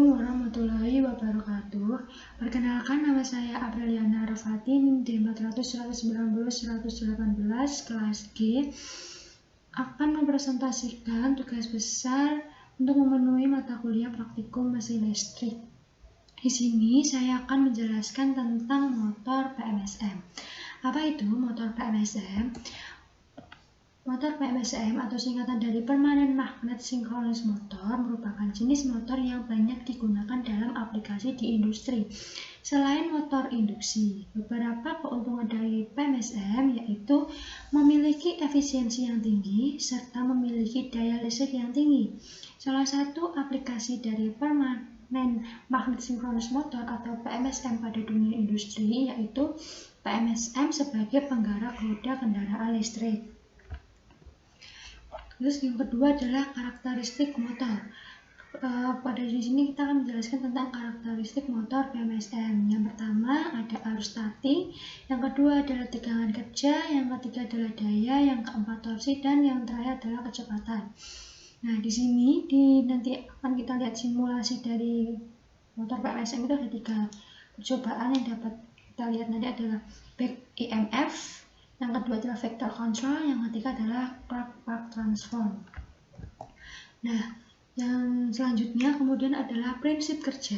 Assalamualaikum warahmatullahi wabarakatuh. Perkenalkan, nama saya Apriliana Rafati, NIM 400190118 kelas G, akan mempresentasikan tugas besar untuk memenuhi mata kuliah praktikum mesin listrik. Di sini saya akan menjelaskan tentang motor PMSM. Apa itu motor PMSM? Motor PMSM atau singkatan dari Permanent Magnet Synchronous Motor merupakan jenis motor yang banyak digunakan dalam aplikasi di industri. Selain motor induksi, beberapa keuntungan dari PMSM yaitu memiliki efisiensi yang tinggi serta memiliki daya listrik yang tinggi. Salah satu aplikasi dari Permanent Magnet Synchronous Motor atau PMSM pada dunia industri yaitu PMSM sebagai penggerak roda kendaraan listrik. Terus yang kedua adalah karakteristik motor. Pada di sini kita akan menjelaskan tentang karakteristik motor PMSM. Yang pertama ada arus statik, yang kedua adalah tegangan kerja, yang ketiga adalah daya, yang keempat torsi, dan yang terakhir adalah kecepatan. Nah, di sini nanti akan kita lihat simulasi dari motor PMSM itu ada 3 percobaan yang dapat kita lihat nanti adalah back EMF, yang kedua adalah vector control, yang ketiga adalah Clark transform. Nah, yang selanjutnya kemudian adalah prinsip kerja.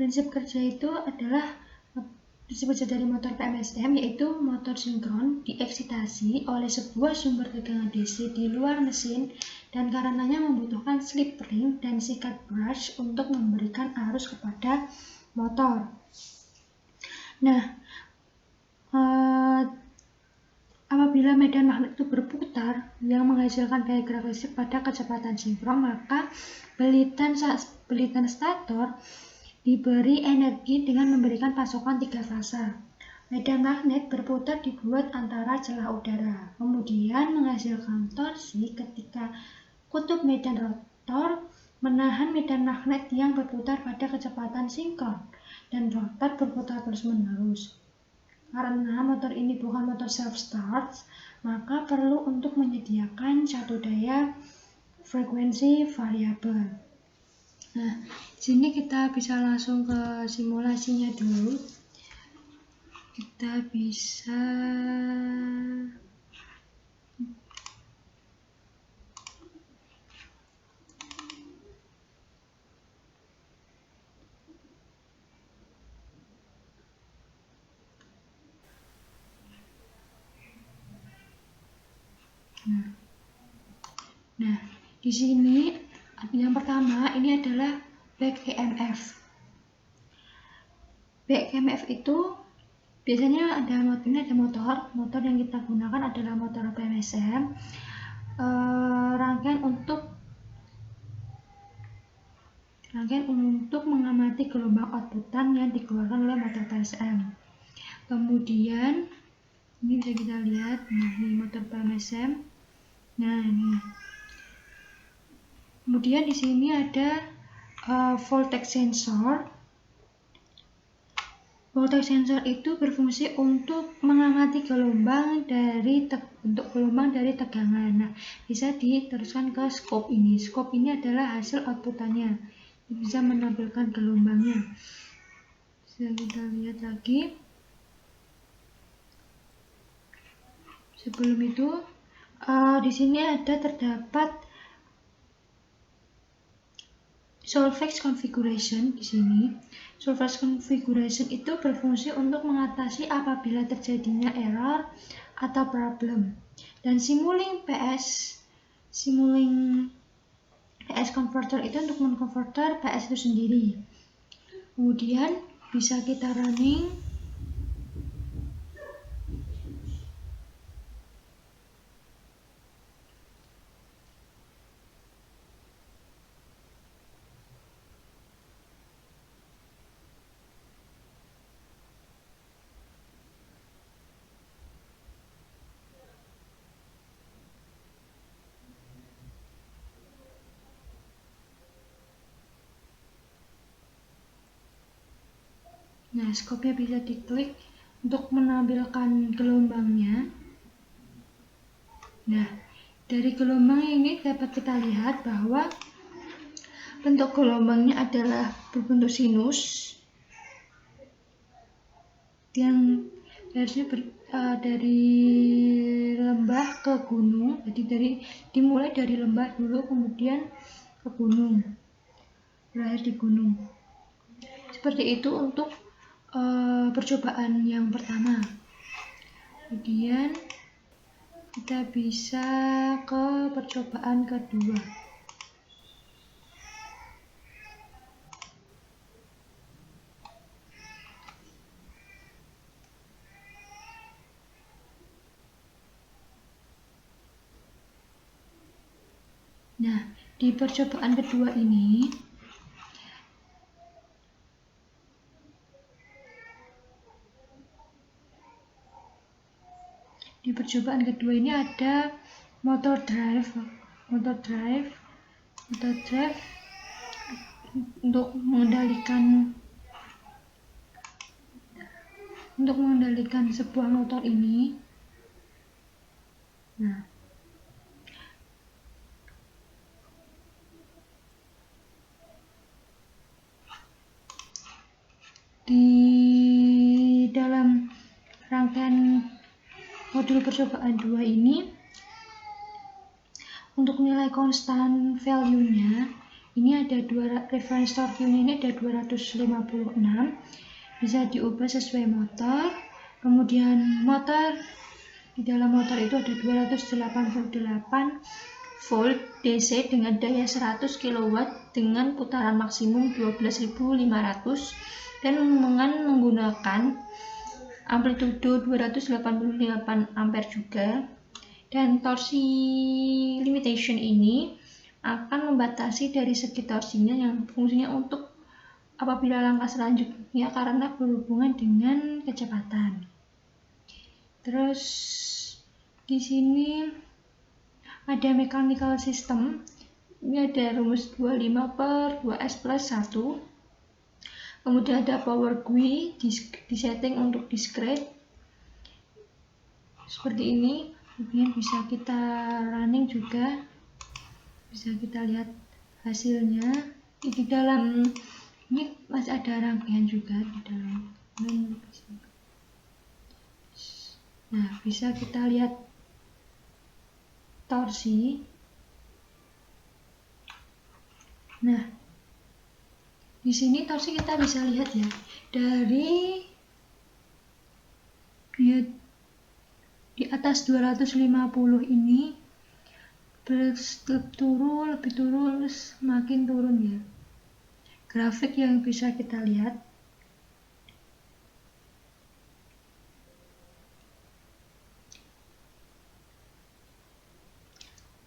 Prinsip kerja itu adalah prinsip kerja dari motor PMSM yaitu motor sinkron dieksitasi oleh sebuah sumber tegangan DC di luar mesin dan karenanya membutuhkan slip ring dan sikat brush untuk memberikan arus kepada motor. Nah, apabila medan magnet itu berputar yang menghasilkan daya gerak listrik pada kecepatan sinkron, maka belitan stator diberi energi dengan memberikan pasokan 3 fasa. Medan magnet berputar dibuat antara celah udara, kemudian menghasilkan torsi ketika kutub medan rotor menahan medan magnet yang berputar pada kecepatan sinkron dan rotor berputar terus-menerus. Karena motor ini bukan motor self-start, maka perlu untuk menyediakan satu daya frekuensi variabel. Nah, di sini kita bisa langsung ke simulasinya dulu. Kita bisa Nah, di sini yang pertama ini adalah back EMF. Back EMF itu biasanya ada motor yang kita gunakan adalah motor PMSM. Rangkaian untuk mengamati gelombang outputan yang dikeluarkan oleh motor PMSM. Kemudian ini bisa kita lihat, nah ini motor PMSM. Nah ini. Kemudian di sini ada voltage sensor. Voltage sensor itu berfungsi untuk mengamati gelombang dari tegangan. Nah, bisa diteruskan ke scope ini. Scope ini adalah hasil outputannya. Bisa menampilkan gelombangnya. Bisa kita lihat lagi. Sebelum itu, di sini terdapat solvex configuration. Di sini solvex configuration itu berfungsi untuk mengatasi apabila terjadinya error atau problem, dan simulink PS converter itu untuk mengkonverter PS itu sendiri. Kemudian bisa kita running. Nah, scope-nya bisa diklik untuk menampilkan gelombangnya. Nah, dari gelombang ini dapat kita lihat bahwa bentuk gelombangnya adalah berbentuk sinus yang dari lembah ke gunung. Jadi dimulai dari lembah dulu, kemudian ke gunung, berakhir di gunung. Seperti itu untuk percobaan yang pertama. Kemudian kita bisa ke percobaan kedua. Nah, di percobaan kedua ini ada motor drive untuk mengendalikan sebuah motor ini. Nah, di dalam rangkaian modul percobaan 2 ini, untuk nilai konstan value-nya ini ada reference torque-nya ini ada 256, bisa diubah sesuai motor. Kemudian di dalam motor itu ada 288 volt DC dengan daya 100 kW dengan putaran maksimum 12.500 dan menggunakan amplitudo 288 ampere juga. Dan torsi limitation ini akan membatasi dari segi torsinya yang fungsinya untuk apabila langkah selanjutnya karena berhubungan dengan kecepatan. Terus di sini ada mechanical system. Ini ada rumus 25/2S plus 1. Kemudian ada power GUI disetting untuk discrete seperti ini. Kemudian bisa kita running juga, bisa kita lihat hasilnya. Di dalam ini masih ada rangkaian juga di dalam. Nah, bisa kita lihat torsi. Nah, di sini torsi kita bisa lihat ya, dari di atas 250 ini lebih turun, semakin turun ya. Grafik yang bisa kita lihat.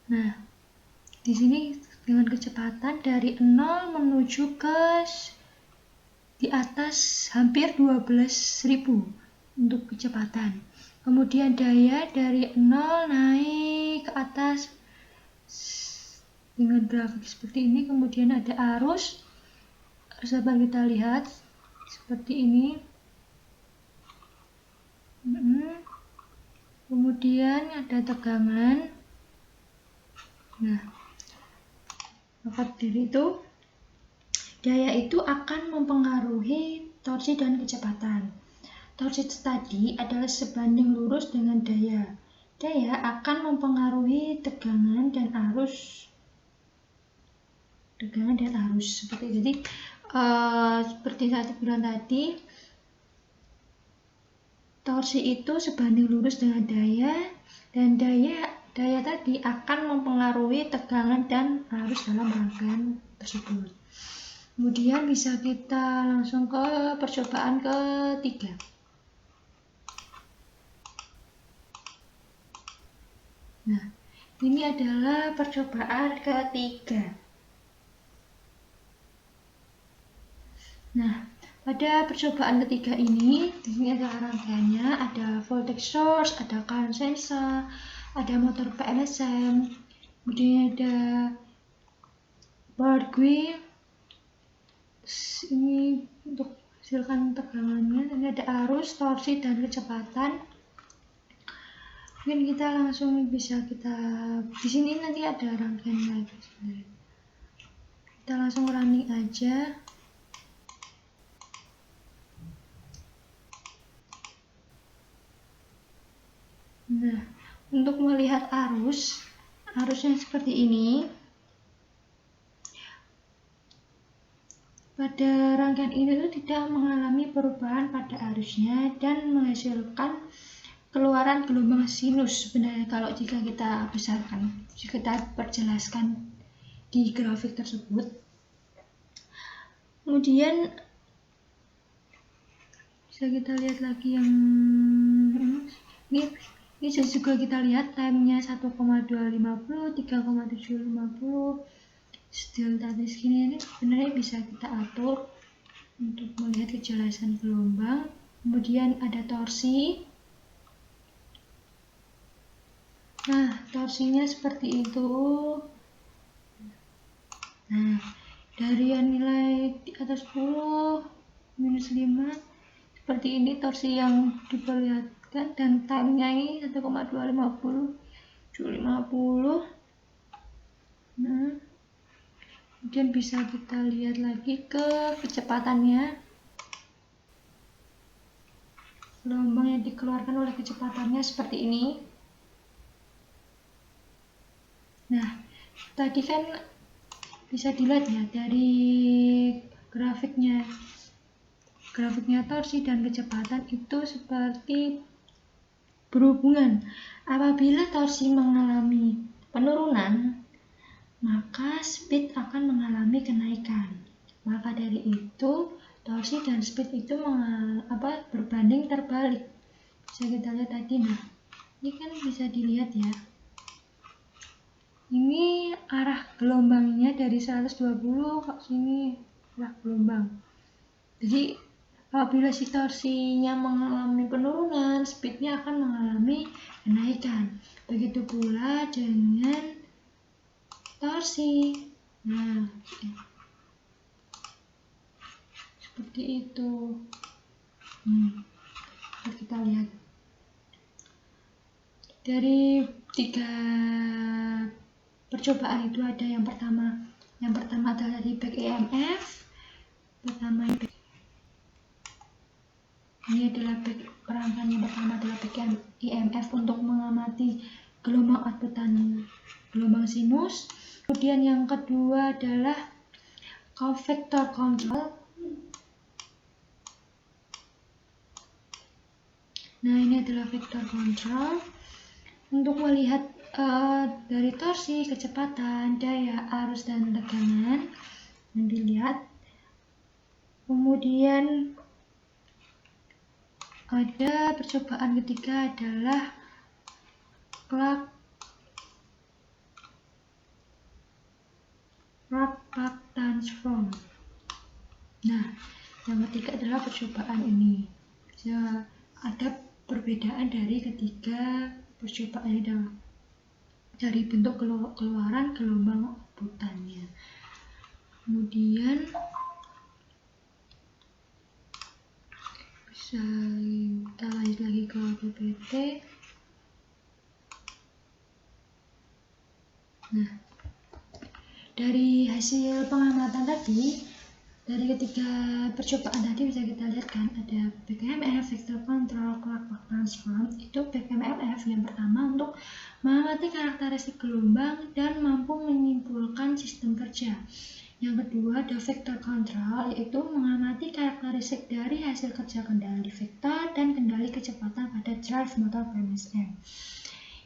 Nah, di sini dengan kecepatan dari 0 menuju ke di atas hampir 12.000 untuk kecepatan. Kemudian daya dari 0 naik ke atas dengan grafik seperti ini. Kemudian ada arus dapat kita lihat seperti ini. Kemudian ada tegangan. Nah, maka dari itu daya itu akan mempengaruhi torsi dan kecepatan. Torsi tadi adalah sebanding lurus dengan daya. Daya akan mempengaruhi tegangan dan arus. Seperti jadi seperti saya bilang tadi, torsi itu sebanding lurus dengan daya, dan daya tadi akan mempengaruhi tegangan dan arus dalam rangkaian tersebut. Kemudian bisa kita langsung ke percobaan ketiga. Nah, ini adalah percobaan ketiga. Nah, pada percobaan ketiga ini, di sini ada rangkaiannya, ada voltage source, ada current sensor, ada motor PLSM, kemudian ada power GUI. Ini untuk hasilkan tegangannya. Ini ada arus, torsi, dan kecepatan. Mungkin kita langsung bisa di sini nanti ada rangkaian lagi sebenarnya. Kita langsung running aja. Nah, untuk melihat arusnya seperti ini. Pada rangkaian ini tidak mengalami perubahan pada arusnya dan menghasilkan keluaran gelombang sinus sebenarnya kalau jika kita besarkan, jika kita perjelaskan di grafik tersebut. Kemudian bisa kita lihat lagi yang ini juga kita lihat timenya 1,250, 3,750. Delta segini ini sebenarnya bisa kita atur untuk melihat kejelasan gelombang. Kemudian ada torsi. Nah, torsinya seperti itu. Nah, dari yang nilai di atas 10, minus 5, seperti ini torsi yang diperlihatkan, dan time-nya ini 1,250, 750. Nah, kemudian bisa kita lihat lagi ke kecepatannya, gelombang yang dikeluarkan oleh kecepatannya seperti ini. Nah, tadi kan bisa dilihat ya dari grafiknya torsi dan kecepatan itu seperti berhubungan. Apabila torsi mengalami penurunan, maka speed akan mengalami kenaikan. Maka dari itu torsi dan speed itu berbanding terbalik. Bisa kita lihat tadi. Nah, ini kan bisa dilihat ya, ini arah gelombangnya dari 120 ke sini, arah gelombang. Jadi apabila si torsinya mengalami penurunan, speednya akan mengalami kenaikan. Begitu pula dengan torsi. Nah, seperti itu. Kita lihat dari 3 percobaan itu ada yang pertama adalah dari back EMF. Ini adalah rangkaian yang pertama adalah back EMF untuk mengamati gelombang outputan gelombang sinus. Kemudian yang kedua adalah vector control. Nah, ini adalah vector control untuk melihat dari torsi, kecepatan, daya, arus, dan tegangan yang dilihat. Kemudian ada percobaan ketiga adalah clock Park transform. Nah, yang ketiga adalah percobaan ini. Ada perbedaan dari ketiga percobaan ini dari bentuk keluaran gelombang outputannya. Kemudian bisa kita lanjut lagi ke PPT. Nah, dari hasil pengamatan tadi, dari ketiga percobaan tadi bisa kita lihat kan ada back EMF, vector control, clock transform. Itu back EMF yang pertama untuk mengamati karakteristik gelombang dan mampu menyimpulkan sistem kerja. Yang kedua ada vector control, yaitu mengamati karakteristik dari hasil kerja kendali vektor dan kendali kecepatan pada drive motor PMSM.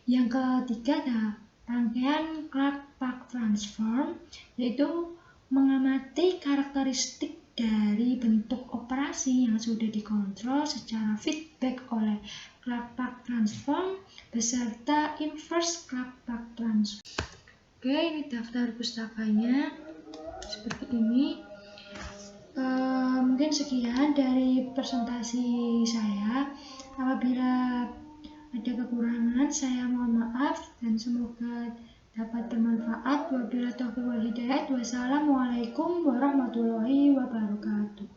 Yang ketiga ada rangkaian clock Park transform, yaitu mengamati karakteristik dari bentuk operasi yang sudah dikontrol secara feedback oleh clock Park transform beserta inverse clock Park transform. Oke, ini daftar pustakanya seperti ini. Mungkin sekian dari presentasi saya. Apabila ada kekurangan, saya mohon maaf dan semoga dapat bermanfaat. Wabillahi taufiq wal hidayah. Wassalamualaikum warahmatullahi wabarakatuh.